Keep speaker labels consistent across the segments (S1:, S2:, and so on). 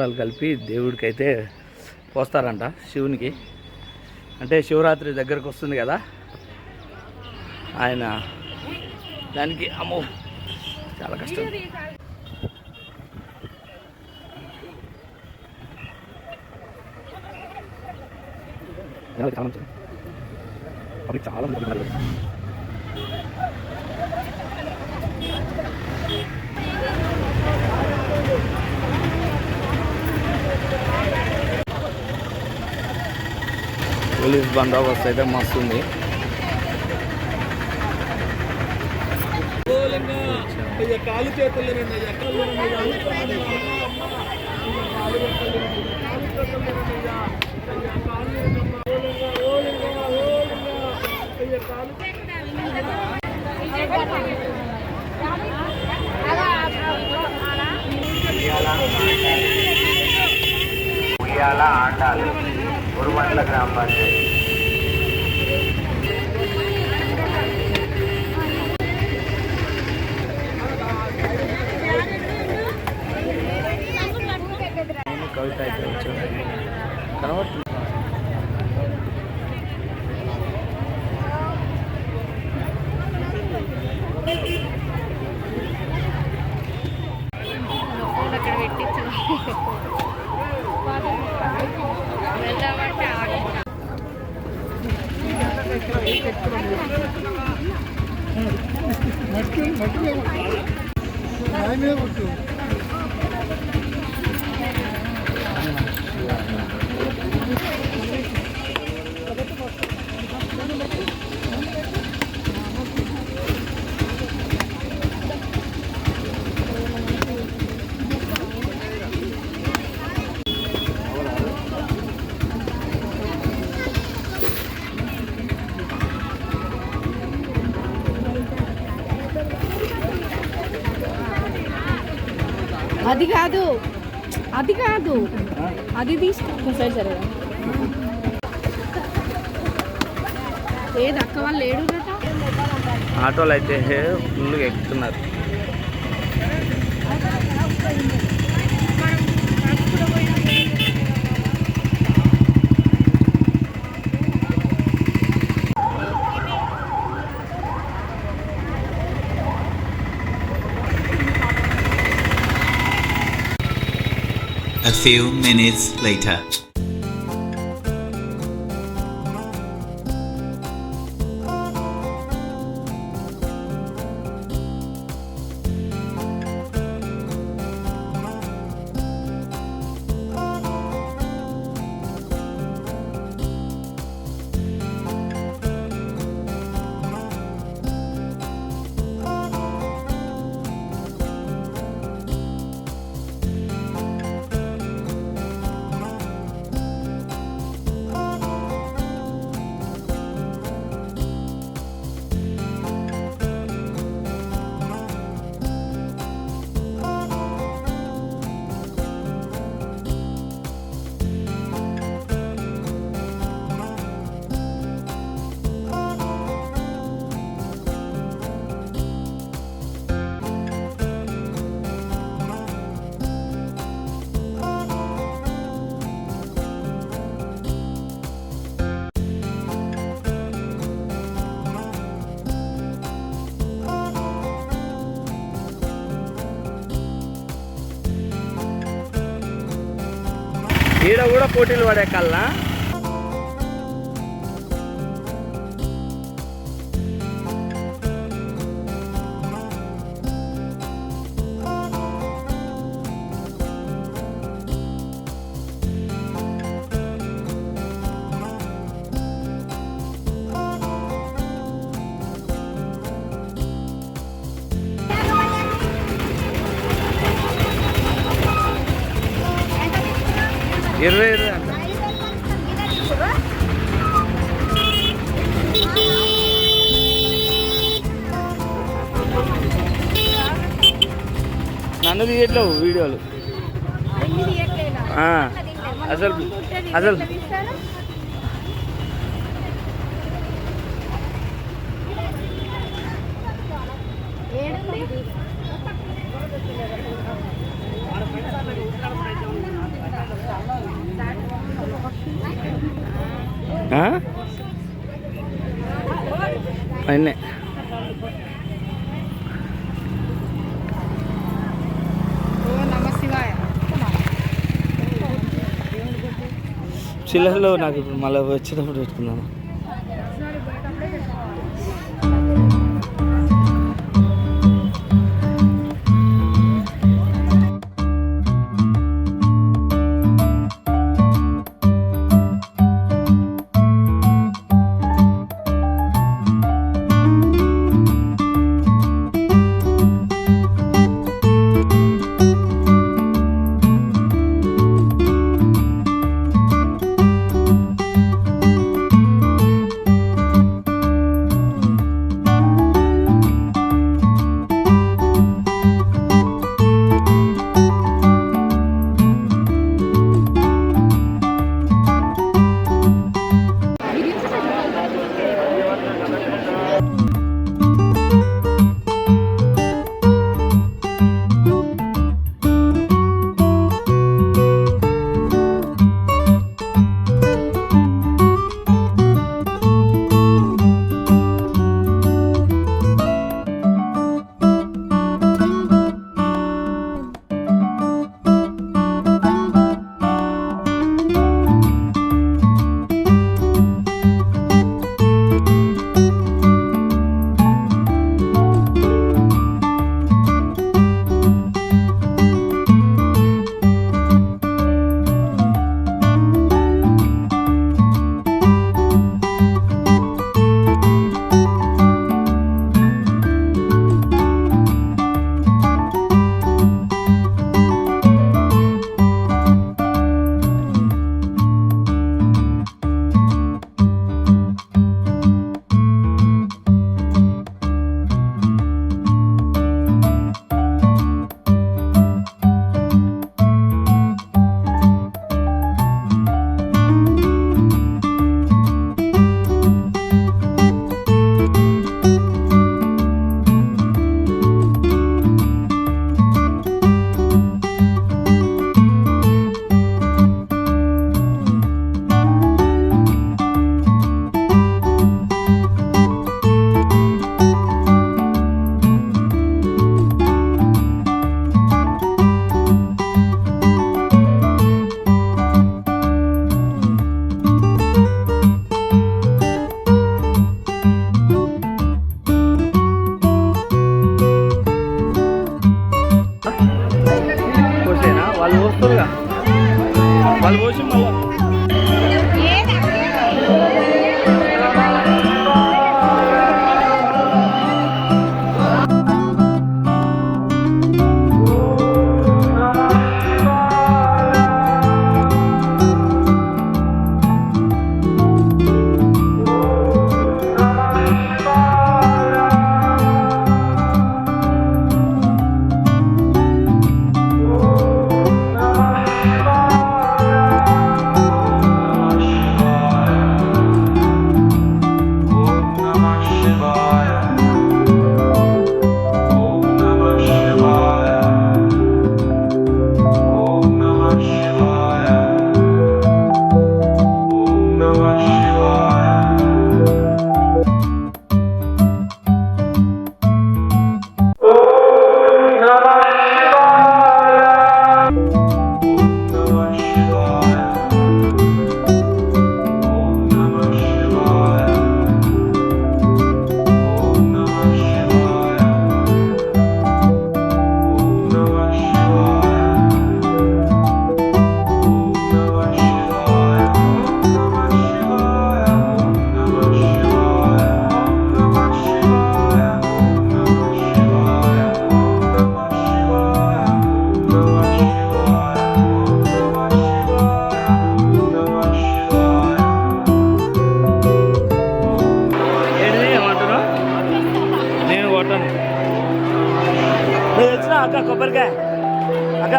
S1: పదార్థాలు కలిపి దేవుడికి అయితే పోస్తారంట, శివునికి. అంటే శివరాత్రి దగ్గరకు వస్తుంది కదా, ఆయన దానికి అమ్మో చాలా కష్టం. చాలా పోలీస్ బందోబస్తు అయితే మస్తు ఉంది.
S2: కాలు చేతులు ఆండాలు ఉరుమండల గ్రామ పంచాయతీ.
S1: కవిత అయితే వచ్చాను కనబడుతుంది.
S3: అది కాదు, అది కాదు, అది తీసుకో సరే సరే. ఏది అక్క వాళ్ళు లేడు
S1: ఆటోలు అయితే ఫుల్గా ఎక్కుతున్నారు.
S4: A few minutes later.
S1: ఈడ కూడా పోటీలు పడే కల్లా ఇరవై నన్ను తీయట్లేవు వీడియోలు అసలు అసలు అన్నీ
S3: నమ శివాయ.
S1: చిల్లరలో నాకు ఇప్పుడు మళ్ళీ వచ్చేటప్పుడు పెట్టుకున్నాను. వాళ్ళు పోస్తారుగా, వాళ్ళు పోసి మళ్ళీ అక్క కొబ్బరికాయ అక్క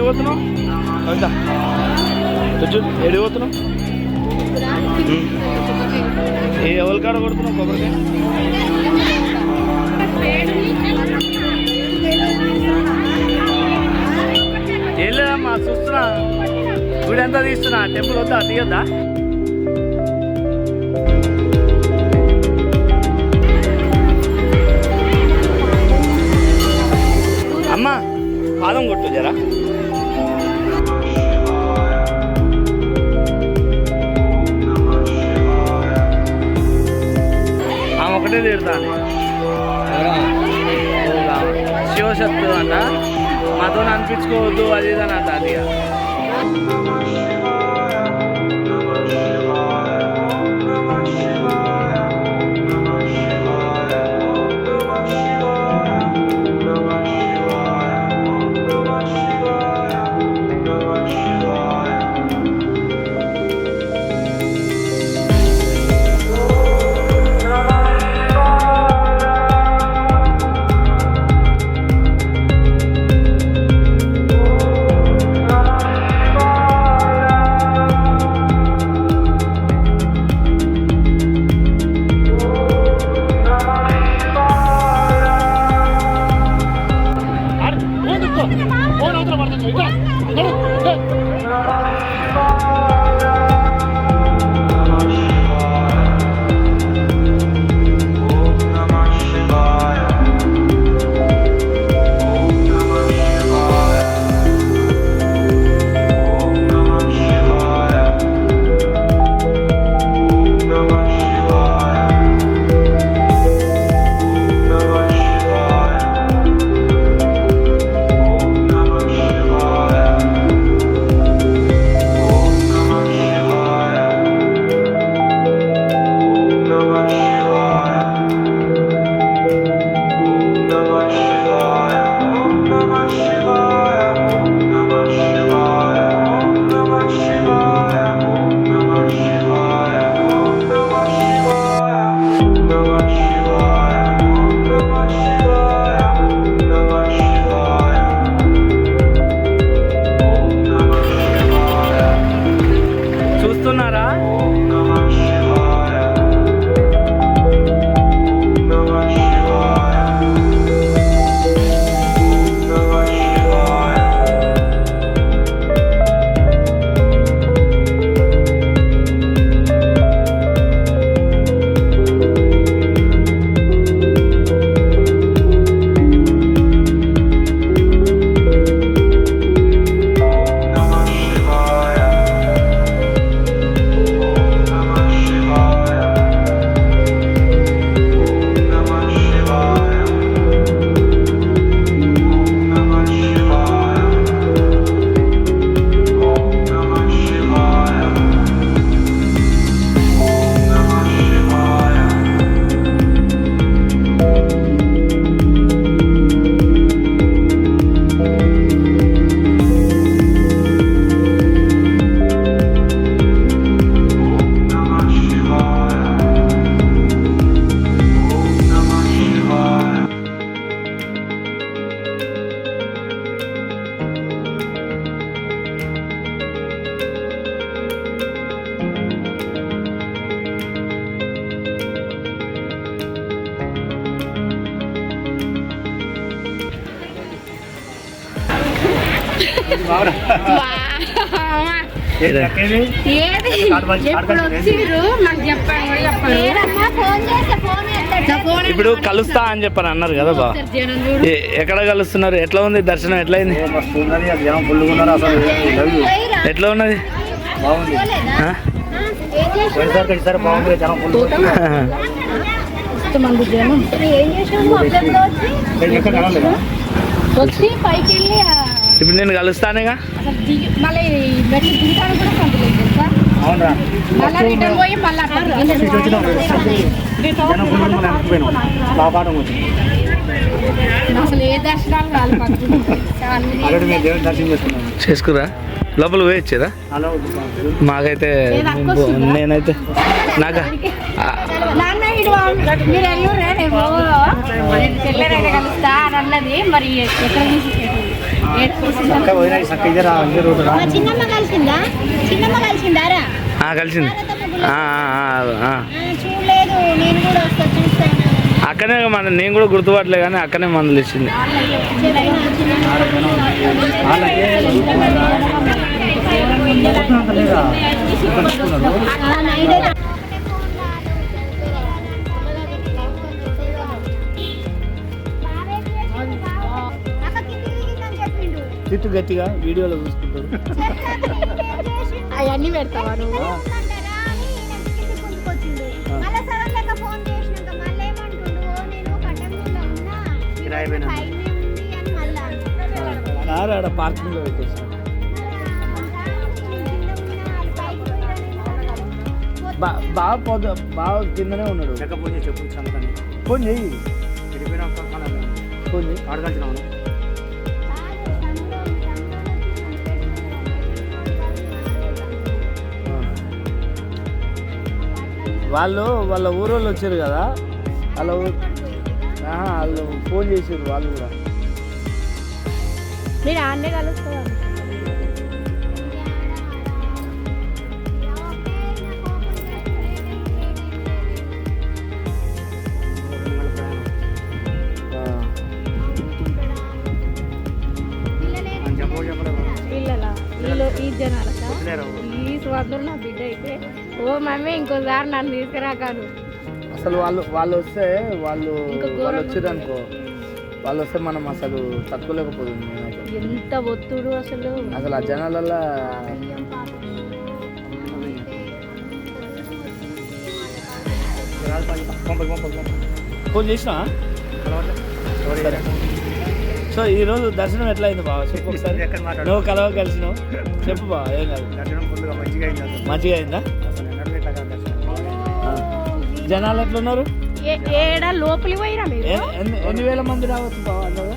S1: పోతున్నావు కవిత ఎడి పోతున్నావు ఎవరి కాడ కొడుతున్నావు కొబ్బరికాయ ఏం లేదమ్మా చూస్తున్నా గుడి అంతా తీస్తున్నా టెంపుల్ వద్దా తీయొద్దా అమ్మా పాదం కొట్టు జరా ఆమె ఒకటే తిడతాను శివశక్తి అంట మాతో అనిపించుకోవద్దు అది ఇది అని అంట అది చూస్తున్నారా ఇప్పుడు కలుస్తా అని చెప్పని అన్నారు కదా బా ఎక్కడ కలుస్తున్నారు ఎట్లా ఉంది దర్శనం ఎట్లా అయింది ఎట్లా ఉన్నది ఇప్పుడు నేను కలుస్తానేగా చేసుకురా లోపల పోయొచ్చేదా మాకైతే నేనైతే నాకు చక్క పోయినా చక్క ఇదే రా ఇదే రోడ్డు రా.
S3: చిన్నమ్మ కలిసిందా? చిన్నమ్మ కలిసిందారా?
S1: కలిసింది.
S3: చూడలేదు, నేను కూడా వస్తా చూస్తాను.
S1: అక్కనే మన నేను కూడా గుర్తుపట్టలే కానీ అక్కనే మందులు ఇచ్చింది. తిట్టు గట్టిగా వీడియోలో చూసుకుంటారు.
S3: అవన్నీ పెడతావా నువ్వు?
S1: కారు ఆడ పార్కింగ్లో పెట్టేసి బాగా కిందనే ఉన్నాడు. ఫోన్ చేయి చెప్పు. ఫోన్ చెయ్యి. ఫోన్ చేయి. ఆడగలిచినావు వాళ్ళ ఊరోళ్ళు వచ్చారు కదా, వాళ్ళు ఫోన్ చేసారు వాళ్ళు కూడా.
S3: మీరు ఆన్నే కలుస్తారు. ఈ జనాలక ఈ స్వాతంత్రం నా బిడ్డ అయితే ఓ మమ్మీ ఇంకోసారి నన్ను తీసుకురాకాను.
S1: అసలు వాళ్ళు వస్తే వాళ్ళు వచ్చారు అనుకో, వాళ్ళు వస్తే మనం అసలు తట్టుకోలేకపోతుంది.
S3: ఎంత ఒత్తుడు అసలు
S1: ఆ జనాలల్లో. ఫోన్ చేసినా. సో ఈరోజు దర్శనం ఎట్లా అయింది బావ చెప్పు ఒకసారి. నువ్వు కలవ కలిసినావు చెప్పు బావ. ఏం కాదు, మంచిగా అయిందా? జనాలు ఎట్లున్నారు?
S3: లోపలి పోయినా
S1: ఎన్ని వేల మంది రావచ్చు బావ? అన్నదా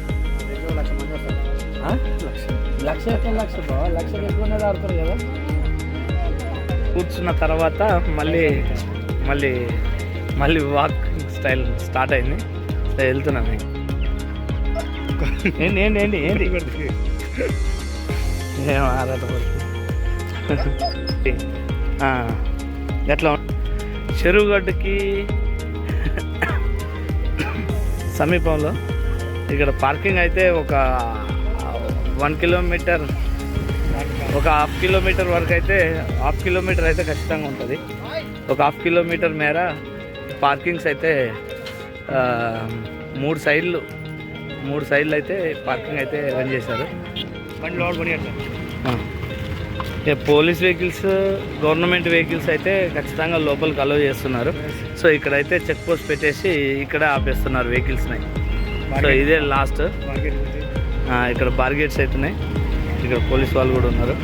S1: 1,00,000 లక్ష బావ, లక్షలు ఎక్కువనే ఆడుతారు కదా. కూర్చున్న తర్వాత మళ్ళీ వాకింగ్ స్టైల్ స్టార్ట్ అయింది. వెళ్తున్నాను. ఏంటి ఏం ఎట్లా చెరువుగడ్డకి సమీపంలో ఇక్కడ పార్కింగ్ అయితే ఒక 1 కిలోమీటర్, ఒక హాఫ్ కిలోమీటర్ వరకు అయితే, హాఫ్ కిలోమీటర్ అయితే ఖచ్చితంగా ఉంటుంది. ఒక హాఫ్ కిలోమీటర్ మేర పార్కింగ్స్ అయితే 3 సైడ్లు అయితే పార్కింగ్ అయితే రన్ చేశారు. పోలీస్ వెహికల్స్, గవర్నమెంట్ వెహికల్స్ అయితే ఖచ్చితంగా లోపలికి అలౌ చేస్తున్నారు. సో ఇక్కడైతే చెక్ పోస్ట్ పెట్టేసి ఇక్కడ ఆపేస్తున్నారు వెహికల్స్ని. సో ఇదే లాస్ట్. ఇక్కడ బార్గేట్స్ అవుతున్నాయి. ఇక్కడ పోలీస్ వాళ్ళు కూడా ఉన్నారు.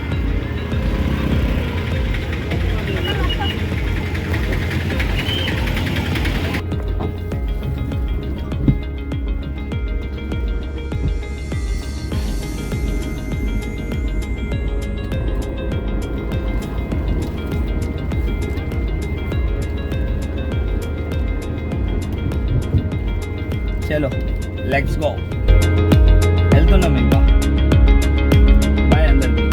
S1: చలో లెట్స్ గో. వెళ్తున్నాం ఇంకా. బాయ్ అందరికీ.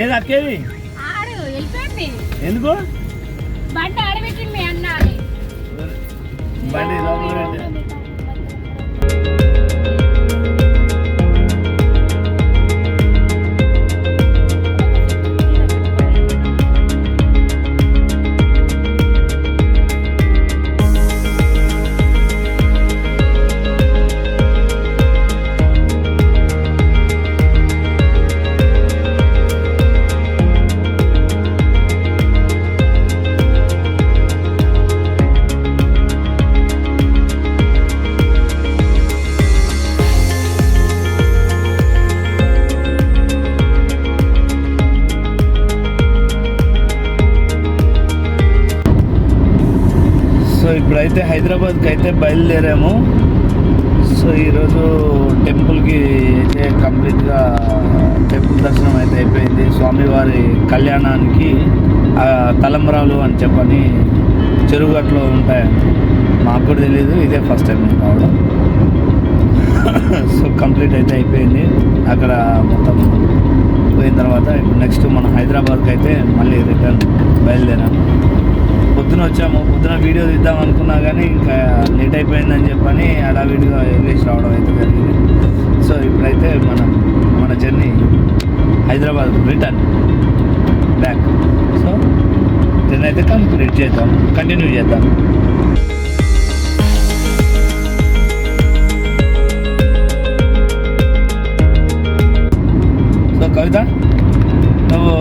S1: ఏది అక్కేది ఎందుకు
S3: బండి ఆడబెట్టింది మీ అన్న.
S1: బండి లోపల ఇప్పుడైతే హైదరాబాద్కి అయితే బయలుదేరాము. సో ఈరోజు టెంపుల్కి అయితే కంప్లీట్గా టెంపుల్ దర్శనం అయితే అయిపోయింది. స్వామివారి కళ్యాణానికి తలంబ్రాలు అని చెప్పని చెరువుగట్లో ఉంటాయి. మాకు కూడా తెలీదు, ఇదే ఫస్ట్ టైం నేను రావడం. సో కంప్లీట్ అయితే అయిపోయింది. అక్కడ మొత్తం పోయిన తర్వాత ఇప్పుడు నెక్స్ట్ మనం హైదరాబాద్కి అయితే మళ్ళీ రిటర్న్ బయలుదేరాము. పొద్దున వచ్చాము, పొద్దున వీడియో తీద్దాం అనుకున్నా కానీ ఇంకా లేట్ అయిపోయిందని చెప్పని హడావిడిగా వెళ్ళేసి రావడం అయితే జరిగింది. సో ఇప్పుడైతే మన journey Hyderabad return back. So దీన్ని అయితే కంప్లీట్ చేద్దాం, కంటిన్యూ చేద్దాం. సో కవిత, నువ్వు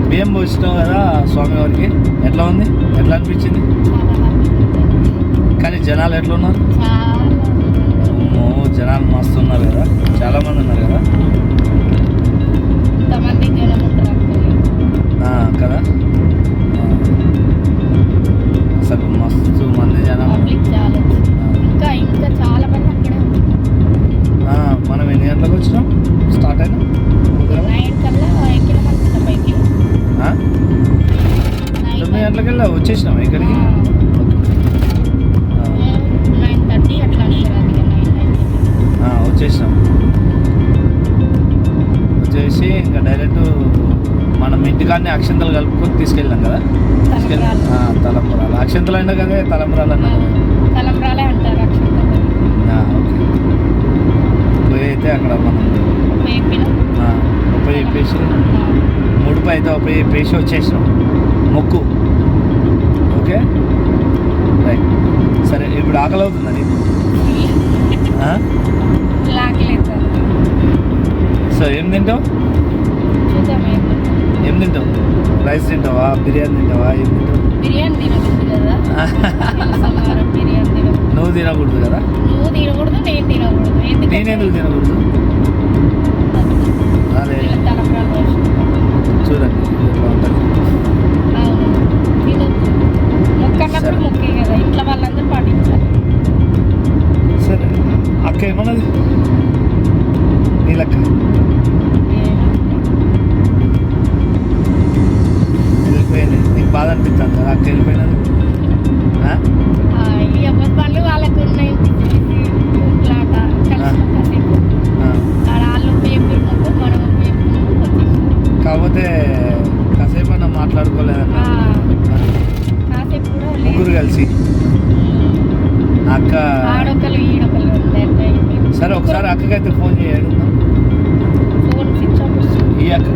S1: బియ్యం పోసినావు కదా స్వామివారికి, ఎట్లా ఉంది, ఎట్లా అనిపించింది? కానీ జనాలు ఎట్లా ఉన్నారు? జనాలు మస్తు ఉన్నారు కదా, చాలా మంది ఉన్నారు కదా కదా. అసలు మస్తు మంది జనాలు. మనం ఎన్ని గంటలకు వచ్చినాం? స్టార్ట్ అయినా 9 గంటలకు వెళ్ళా వచ్చేసినాం ఇక్కడికి. వచ్చేసినాం. వచ్చేసి ఇంకా డైరెక్ట్ మనం ఇంటికాన్ని అక్షంతలు కలుపుకొని తీసుకెళ్ళాం కదా. తలంబరాలు అక్షంతలు అయినా కదా, తలంబరాలు అన్నా కదా. ఓకే. పోయి అయితే అక్కడ మనం ముప్పై చెప్పేసి ముడుపు అయితే ముప్పై చెప్పేసి వచ్చేసినాం. మొక్కు ఓకే రైట్. సరే, ఇప్పుడు ఆకలి అవుతుందా నీకు? సో ఏం తింటావు? ఏం తింటావు? రైస్ తింటావా, బిర్యానీ తింటావా, ఏం తింటావు? నువ్వు తినకూడదు కదా. నేనెందుకు తినకూడదు? అదే చూడండి ఎట్లా ఉంటుంది. సరే, అక్క ఏమన్నది నీలక్క? వెళ్ళిపోయింది. నీకు బాధ అనిపిస్తుంది కదా అక్క వెళ్ళిపోయినది? కాకపోతే కాసేపు అన్నా మాట్లాడుకోలేదన్న ముగ్గురు కలిసి. అక్క సరే, ఒకసారి అక్కకైతే ఫోన్ చేయడు. ఈ అక్క